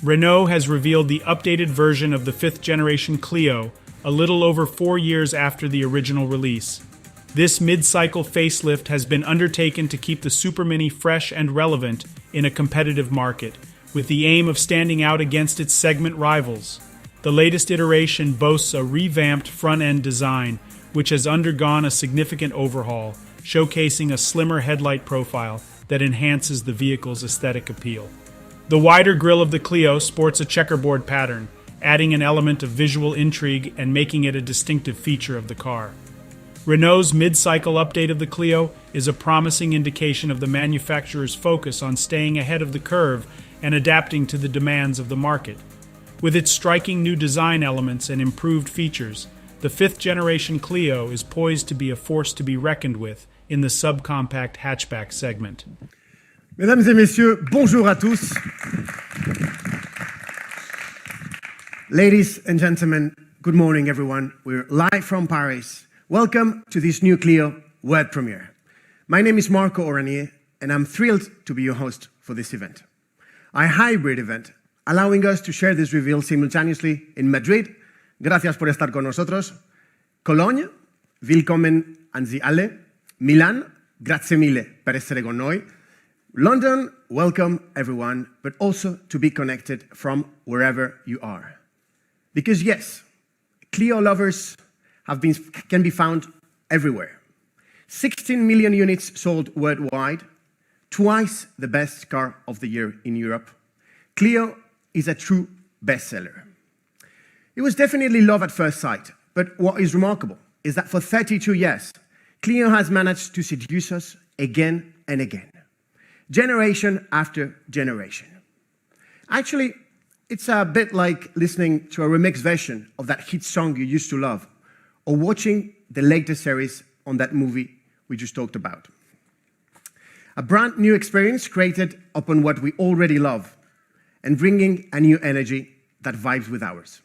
Renault has revealed the updated version of the 5th generation Clio, a little over 4 years after the original release. This mid-cycle facelift has been undertaken to keep the supermini fresh and relevant in a competitive market, with the aim of standing out against its segment rivals. The latest iteration boasts a revamped front-end design, which has undergone a significant overhaul, showcasing a slimmer headlight profile that enhances the vehicle's aesthetic appeal. The wider grille of the Clio sports a checkerboard pattern, adding an element of visual intrigue and making it a distinctive feature of the car. Renault's mid-cycle update of the Clio is a promising indication of the manufacturer's focus on staying ahead of the curve and adapting to the demands of the market. With its striking new design elements and improved features, the 5th generation Clio is poised to be a force to be reckoned with in the subcompact hatchback segment. Mesdames et messieurs, bonjour à tous. Ladies and gentlemen, good morning everyone. We're live from Paris. Welcome to this new Clio world premiere. My name is Marco Oranier, and I'm thrilled to be your host for this event. A hybrid event, allowing us to share this reveal simultaneously in Madrid. Gracias por estar con nosotros. Cologne, willkommen an Sie alle. Milan, grazie mille per essere con noi. London, welcome everyone, but also to be connected from wherever you are. Because yes, Clio lovers can be found everywhere. 16 million units sold worldwide, twice the best car of the year in Europe. Clio is a true bestseller. It was definitely love at first sight, but what is remarkable is that for 32 years, Clio has managed to seduce us again and again, generation after generation. Actually, it's a bit like listening to a remix version of that hit song you used to love, or watching the latest series on that movie we just talked about. A brand new experience created upon what we already love, and bringing a new energy that vibes with ours.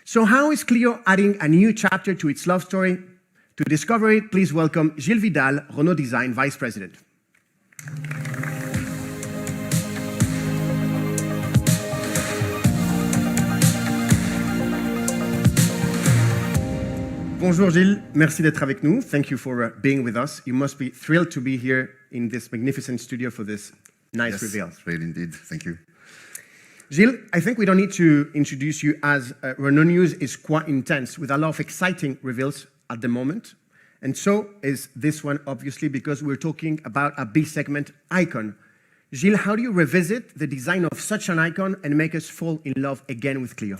So how is Clio adding a new chapter to its love story? To discover it, please welcome Gilles Vidal, Renault Design Vice President. Bonjour Gilles, merci d'être avec nous. Thank you for being with us. You must be thrilled to be here in this magnificent studio for this nice reveal. Yes, great indeed. Thank you. Gilles, I think we don't need to introduce you, as Renault News is quite intense with a lot of exciting reveals at the moment. And so is this one, obviously, because we're talking about a B-segment icon. Gilles, how do you revisit the design of such an icon and make us fall in love again with Clio?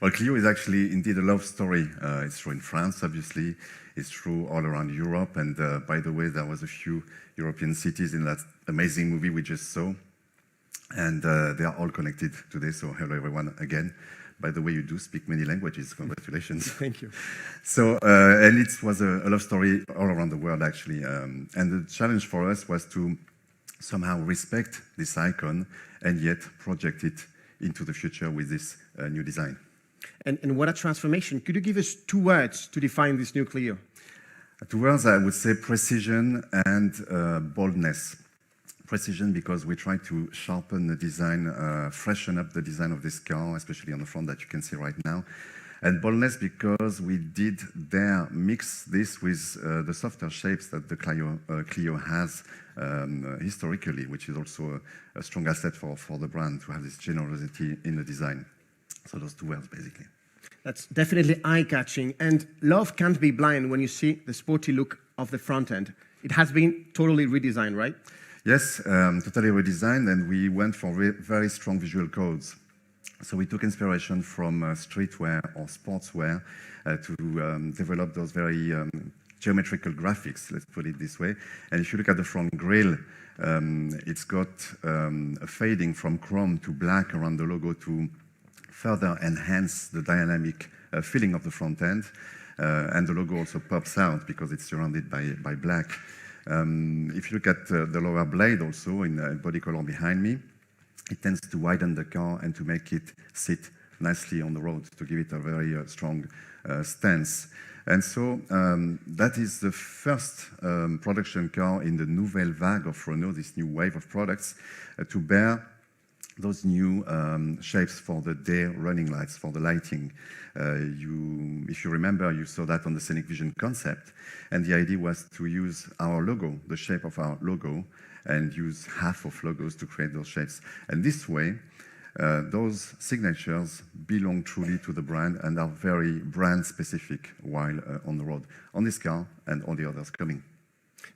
Well, Clio is actually indeed a love story. It's true in France, obviously. It's true all around Europe. And by the way, there was a few European cities in that amazing movie we just saw. And they are all connected today. So hello, everyone, again. By the way, you do speak many languages. Congratulations. Thank you. So, and it was a love story all around the world, actually. And the challenge for us was to somehow respect this icon and yet project it into the future with this new design. And what a transformation. Could you give us 2 words to define this new Clio? 2 words, I would say precision and boldness. Precision because we try to sharpen the design, freshen up the design of this car, especially on the front that you can see right now. And boldness because we did there mix this with the softer shapes that the Clio has historically, which is also a strong asset for the brand to have this generosity in the design. So those 2 words, basically. That's definitely eye-catching. And love can't be blind when you see the sporty look of the front end. It has been totally redesigned, right? Yes, totally redesigned, and we went for very strong visual codes. So we took inspiration from streetwear or sportswear to develop those very geometrical graphics, let's put it this way. And if you look at the front grille, it's got a fading from chrome to black around the logo to further enhance the dynamic feeling of the front end. And the logo also pops out because it's surrounded by black. If you look at the lower blade also in body color behind me, it tends to widen the car and to make it sit nicely on the road, to give it a very strong stance. And so that is the first production car in the nouvelle vague of Renault, this new wave of products, to bear those new shapes for the day running lights, for the lighting. If you remember, you saw that on the Scenic Vision concept, and the idea was to use our logo, the shape of our logo, and use half of logos to create those shapes. And this way, those signatures belong truly to the brand and are very brand specific while on the road, on this car and all the others coming.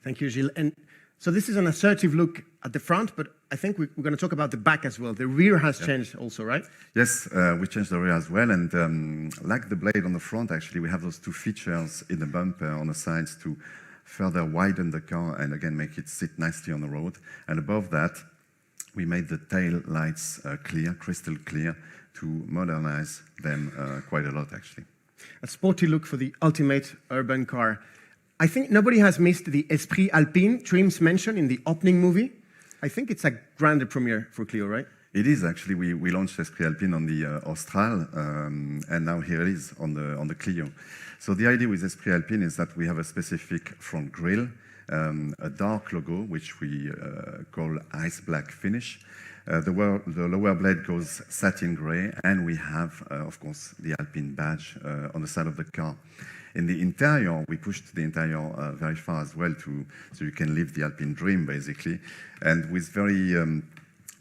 Thank you, Gilles. And so this is an assertive look at the front, but I think we're going to talk about the back as well. The rear has changed also, right? Yes, we changed the rear as well. And like the blade on the front, actually, we have those two features in the bumper on the sides to further widen the car and again make it sit nicely on the road. And above that, we made the tail lights clear, crystal clear, to modernize them quite a lot, actually. A sporty look for the ultimate urban car. I think nobody has missed the Esprit Alpine trims mentioned in the opening movie. I think it's a grand premiere for Clio, right? It is actually. We launched Esprit Alpine on the Austral, and now here it is on the Clio. So the idea with Esprit Alpine is that we have a specific front grille, a dark logo, which we call ice black finish. The lower blade goes satin gray, and we have, of course, the Alpine badge on the side of the car. In the interior, we pushed the interior very far as well, so you can live the Alpine dream, basically, and with very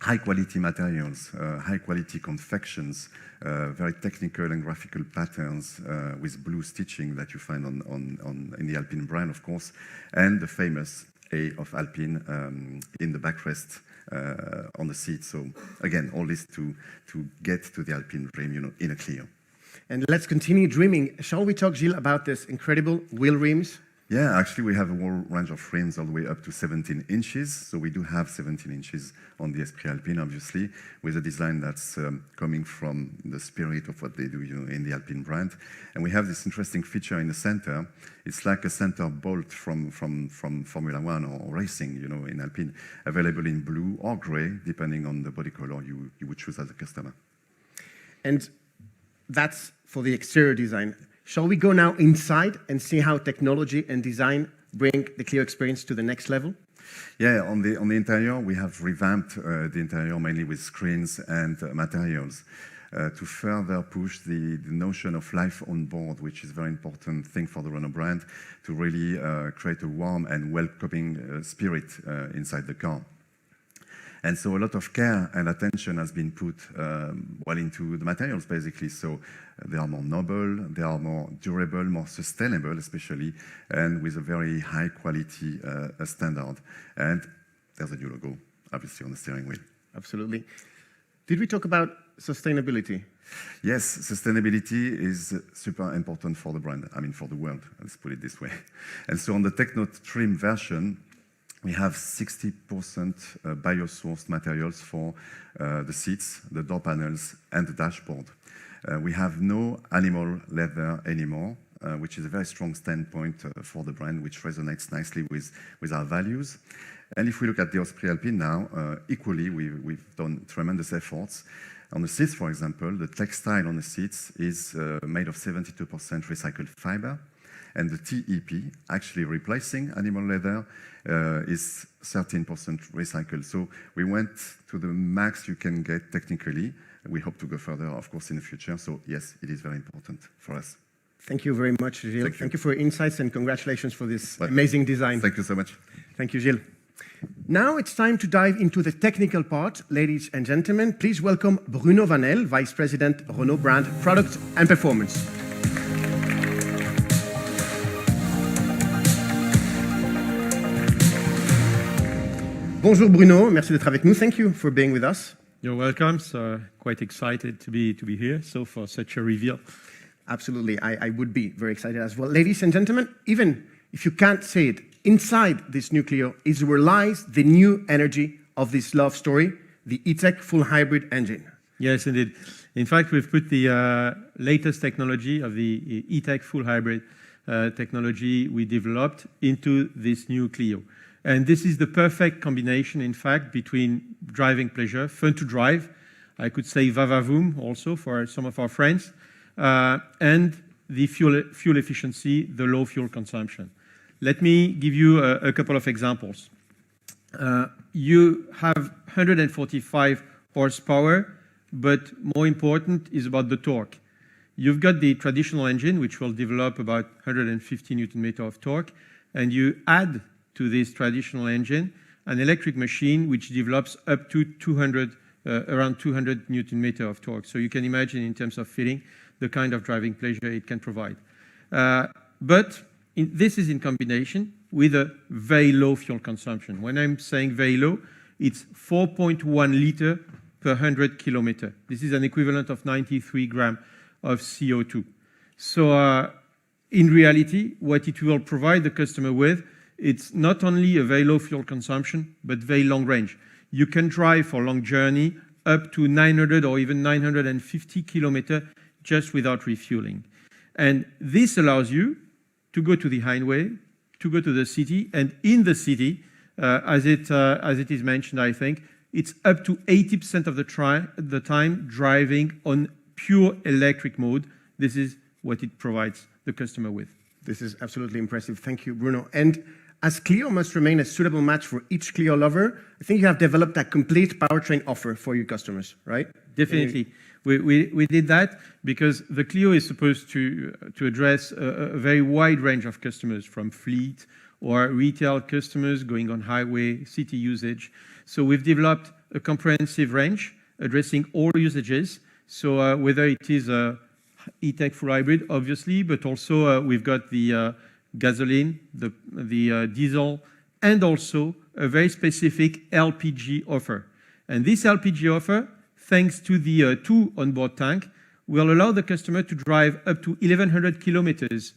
high-quality materials, high-quality confections, very technical and graphical patterns with blue stitching that you find in the Alpine brand, of course, and the famous A of Alpine in the backrest on the seat. So again, all this to get to the Alpine dream, in a Clio. And let's continue dreaming. Shall we talk, Gilles, about this incredible wheel rims? Yeah, actually, we have a whole range of rims all the way up to 17 inches. So we do have 17 inches on the Esprit Alpine, obviously, with a design that's coming from the spirit of what they do in the Alpine brand. And we have this interesting feature in the center. It's like a center bolt from Formula One or racing, in Alpine, available in blue or gray, depending on the body color you would choose as a customer. And that's for the exterior design. Shall we go now inside and see how technology and design bring the Clio experience to the next level? Yeah, on the interior, we have revamped the interior mainly with screens and materials to further push the notion of life on board, which is a very important thing for the Renault brand, to really create a warm and welcoming spirit inside the car. And so a lot of care and attention has been put into the materials, basically. So they are more noble, they are more durable, more sustainable, especially, and with a very high quality standard. And there's a new logo, obviously, on the steering wheel. Absolutely. Did we talk about sustainability? Yes, sustainability is super important for the brand, for the world, let's put it this way. And so on the Techno Trim version, we have 60% bio-sourced materials for the seats, the door panels, and the dashboard. We have no animal leather anymore, which is a very strong standpoint for the brand, which resonates nicely with our values. And if we look at the Esprit Alpine now, equally, we've done tremendous efforts. On the seats, for example, the textile on the seats is made of 72% recycled fiber. And the TEP, actually replacing animal leather, is 13% recycled. So we went to the max you can get technically. We hope to go further, of course, in the future. So yes, it is very important for us. Thank you very much, Gilles. Thank you for your insights and congratulations for this amazing design. Thank you so much. Thank you, Gilles. Now it's time to dive into the technical part. Ladies and gentlemen, please welcome Bruno Vanel, Vice President, Renault Brand Product and Performance. Bonjour Bruno, merci d'être avec nous. Thank you for being with us. You're welcome. So quite excited to be here. So for such a reveal. Absolutely, I would be very excited as well. Ladies and gentlemen, even if you can't say it, inside this new Clio is where lies the new energy of this love story, the E-Tech full hybrid engine. Yes, indeed. In fact, we've put the latest technology of the E-Tech full hybrid technology we developed into this new Clio. And this is the perfect combination, in fact, between driving pleasure, fun to drive, I could say va-va-voom also for some of our friends, and the fuel efficiency, the low fuel consumption. Let me give you a couple of examples. You have 145 horsepower, but more important is about the torque. You've got the traditional engine, which will develop about 150 Newton meter of torque, and you add to this traditional engine an electric machine which develops up to around 200 Newton meter of torque. So you can imagine in terms of feeling the kind of driving pleasure it can provide. This is in combination with a very low fuel consumption. When I'm saying very low, it's 4.1 liter per 100 kilometer. This is an equivalent of 93 grams of CO2. So in reality, what it will provide the customer with, it's not only a very low fuel consumption, but very long range. You can drive for a long journey up to 900 or even 950 kilometers just without refueling. And this allows you to go to the highway, to go to the city, and in the city, as it is mentioned, I think, it's up to 80% of the time driving on pure electric mode. This is what it provides the customer with. This is absolutely impressive. Thank you, Bruno. And as Clio must remain a suitable match for each Clio lover, I think you have developed a complete powertrain offer for your customers, right? Definitely. We did that because the Clio is supposed to address a very wide range of customers, from fleet or retail customers going on highway, city usage. So we've developed a comprehensive range addressing all usages. So whether it is a E-Tech full hybrid, obviously, but also we've got the gasoline, the diesel, and also a very specific LPG offer. And this LPG offer, thanks to the two onboard tank, will allow the customer to drive up to 1,100 kilometers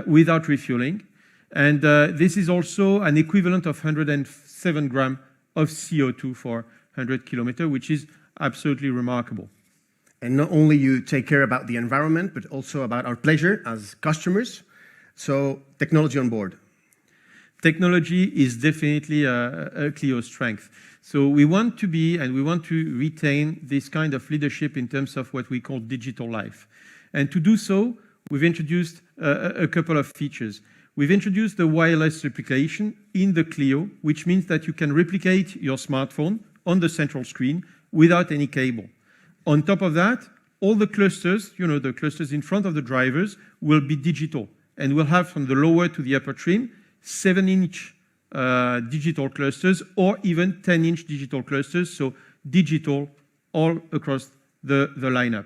without refueling. And this is also an equivalent of 107 grams of CO2 for 100 kilometers, which is absolutely remarkable. And not only you take care about the environment, but also about our pleasure as customers. So technology on board. Technology is definitely a Clio strength. So we want to be, and we want to retain this kind of leadership in terms of what we call digital life. And to do so, we've introduced a couple of features. We've introduced the wireless replication in the Clio, which means that you can replicate your smartphone on the central screen without any cable. On top of that, all the clusters, the clusters in front of the drivers, will be digital. And we'll have from the lower to the upper trim 7-inch digital clusters or even 10-inch digital clusters, so digital all across the lineup.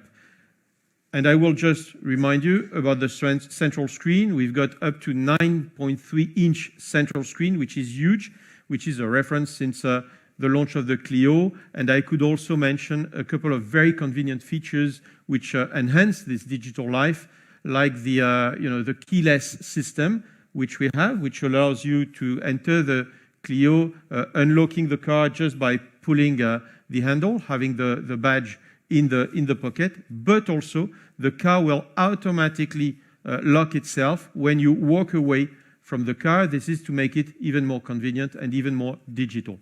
And I will just remind you about the central screen. We've got up to 9.3-inch central screen, which is huge, which is a reference since the launch of the Clio. And I could also mention a couple of very convenient features which enhance this digital life, like the keyless system, which we have, which allows you to enter the Clio, unlocking the car just by pulling the handle, having the badge in the pocket, but also the car will automatically lock itself when you walk away from the car. This is to make it even more convenient and even more digital.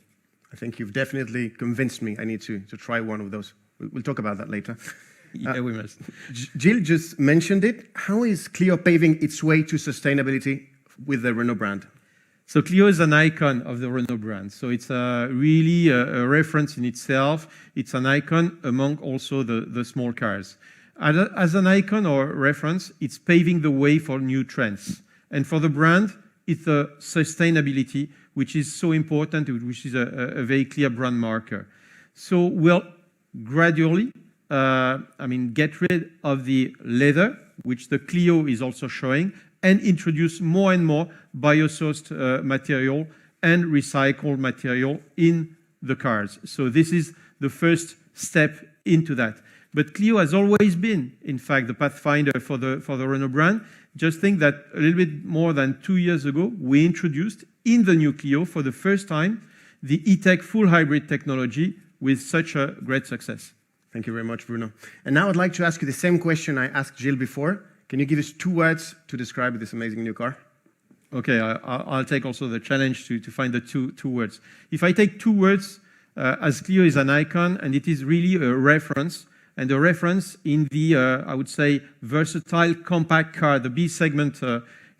I think you've definitely convinced me. I need to try one of those. We'll talk about that later. Yeah, we must. Gilles just mentioned it. How is Clio paving its way to sustainability with the Renault brand? So Clio is an icon of the Renault brand. So it's really a reference in itself. It's an icon among also the small cars. As an icon or reference, it's paving the way for new trends. And for the brand, it's the sustainability, which is so important, which is a very clear brand marker. So we'll gradually, get rid of the leather, which the Clio is also showing, and introduce more and more biosourced material and recycled material in the cars. So this is the first step into that. But Clio has always been, in fact, the pathfinder for the Renault brand. Just think that a little bit more than 2 years ago, we introduced in the new Clio for the first time the E-Tech full hybrid technology with such a great success. Thank you very much, Bruno. And now I'd like to ask you the same question I asked Gilles before. Can you give us 2 words to describe this amazing new car? Okay, I'll take also the challenge to find the two words. If I take 2 words, as Clio is an icon, and it is really a reference, and a reference in the, I would say, versatile compact car, the B segment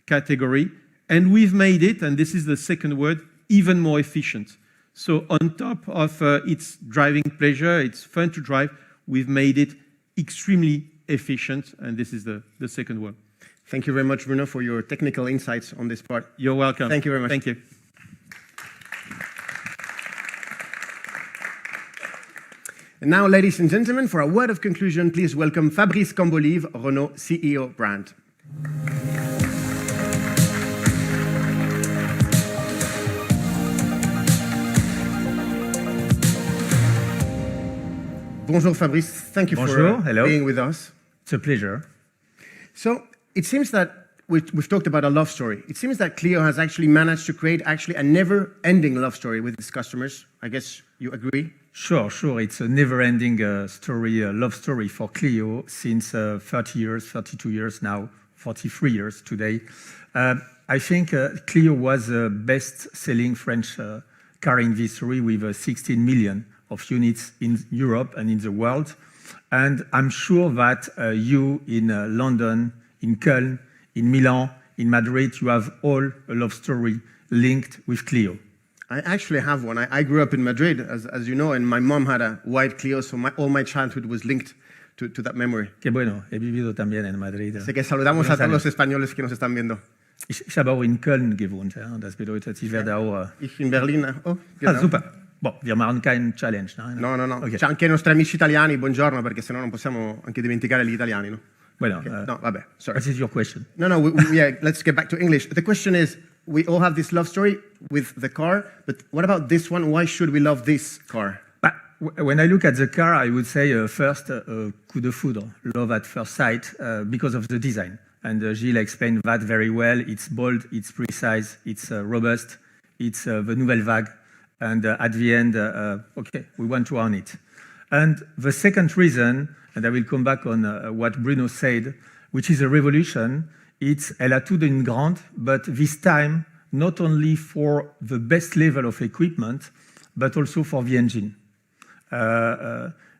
category. And we've made it, and this is the second word, even more efficient. So on top of its driving pleasure, it's fun to drive, we've made it extremely efficient, and this is the second one. Thank you very much, Bruno, for your technical insights on this part. You're welcome. Thank you very much. Thank you. And now, ladies and gentlemen, for a word of conclusion, please welcome Fabrice Cambolive, Renault CEO brand. Bonjour, Fabrice. Thank you Bonjour. for Hello. being with us. It's a pleasure. So it seems that we've talked about a love story. It seems that Clio has actually managed to create actually a never-ending love story with its customers. I guess you agree? Sure. It's a never-ending story, love story for Clio since 30 years, 32 years now, 43 years today. I think Clio was the best-selling French car in history with 16 million of units in Europe and in the world. And I'm sure that you in London, in Köln, in Milan, in Madrid, you have all a love story linked with Clio. I actually have one. I grew up in Madrid, as you know, and my mom had a white Clio, so all my childhood was linked to that memory. Qué bueno, he vivido también en Madrid. Así que saludamos a todos los españoles que nos están viendo. Ich habe auch in Köln gewohnt, ja. Das bedeutet, ich werde auch... Ich in Berlin. Oh, genau. Super. Bon, wir machen keinen challenge, no? No. Okay. C'è anche i nostri amici italiani, buongiorno, perché sennò non possiamo anche dimenticare gli italiani, no? Bueno, Okay. No, vabbè, sorry. what is your question? No, yeah, let's get back to English. The question is, we all have this love story with the car, but what about this one? Why should we love this car? But when I look at the car, I would say first, coup de foudre, love at first sight, because of the design. And Gilles explained that very well. It's bold, it's precise, it's robust, it's the nouvelle vague. And at the end, okay, we want to own it. And the second reason, and I will come back on what Bruno said, which is a revolution, it's elle a tout d'une grande, but this time, not only for the best level of equipment, but also for the engine.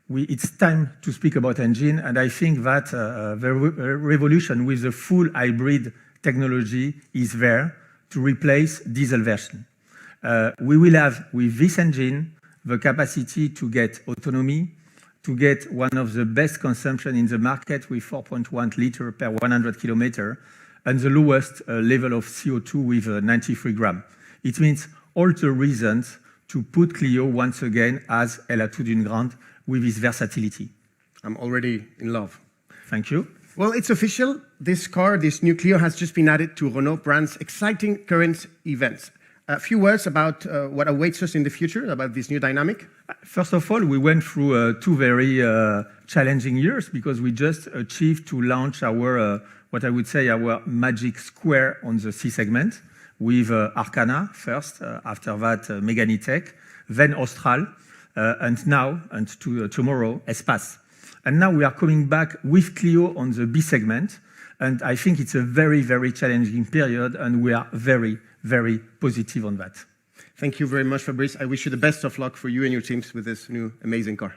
It's time to speak about engine, and I think that the revolution with the full hybrid technology is there to replace diesel version. We will have, with this engine, the capacity to get autonomy, to get one of the best consumption in the market with 4.1 liter per 100 kilometer, and the lowest level of CO2 with 93 grams. It means all the reasons to put Clio once again as elle a tout d'une grande with its versatility. I'm already in love. Thank you. Well, it's official. This car, this new Clio, has just been added to Renault brand's exciting current events. A few words about what awaits us in the future, about this new dynamic. First of all, we went through 2 very challenging years because we just achieved to launch our, what I would say, our magic square on the C segment with Arcana first, after that Megane E-Tech, then Austral, and now, and tomorrow, Espace. And now we are coming back with Clio on the B segment, and I think it's a very, very challenging period, and we are very, very positive on that. Thank you very much, Fabrice. I wish you the best of luck for you and your teams with this new amazing car.